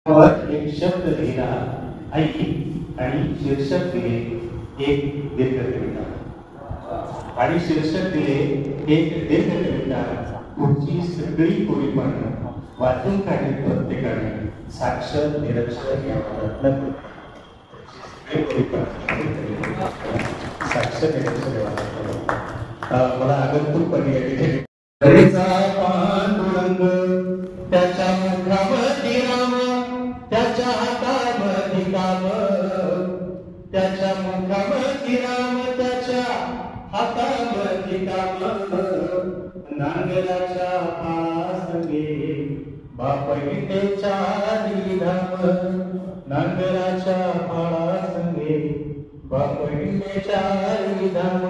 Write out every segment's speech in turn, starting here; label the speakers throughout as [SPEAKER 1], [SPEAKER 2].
[SPEAKER 1] एक शब्द लिहिला आई आणि शीर्षक दिले एक दीर्घ कविता आणि शीर्षक दिले एक दीर्घ कविता. पुढची सगळी कोळीपण वाचून काढली प्रत्येकाने साक्ष निरक्षर या साक्ष निरक्षर मला आगंतुक पर्याय पांडुरंग त्याच्या मुखामध्ये राम त्याच्या हातामध्ये काम त्याच्या मुखामध्ये राम त्याच्या हातामध्ये काम नांगराच्या पासंगे बापईतेच्या धाम नांगराच्या पासंगे बापईतेच्या धाम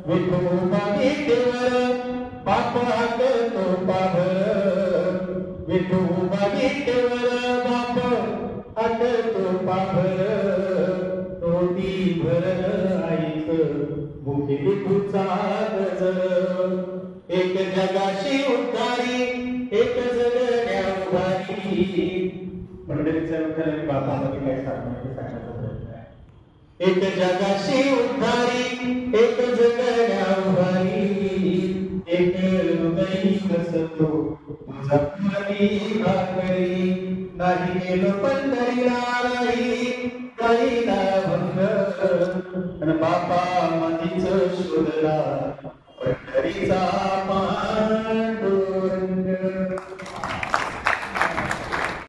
[SPEAKER 1] विठोबा गीतेवर बाप हाकतो पाभर विठोबा गीतेवर बाप हाकतो पाभर तोटी भर आईच मुखे विठूचा गजर एक जगाशी उद्धारी एक जगण्या उभारी. पंढरीचा विठ्ठल आणि बापामध्ये काय सांगण्याचा एक जगाशी उद्धारी एक जगण्या उभारी एक हृदयी कसतो तुझा पुरती भाकरी नाही गेलो पंढरीला काही ना भंग बापा मधीच शोधला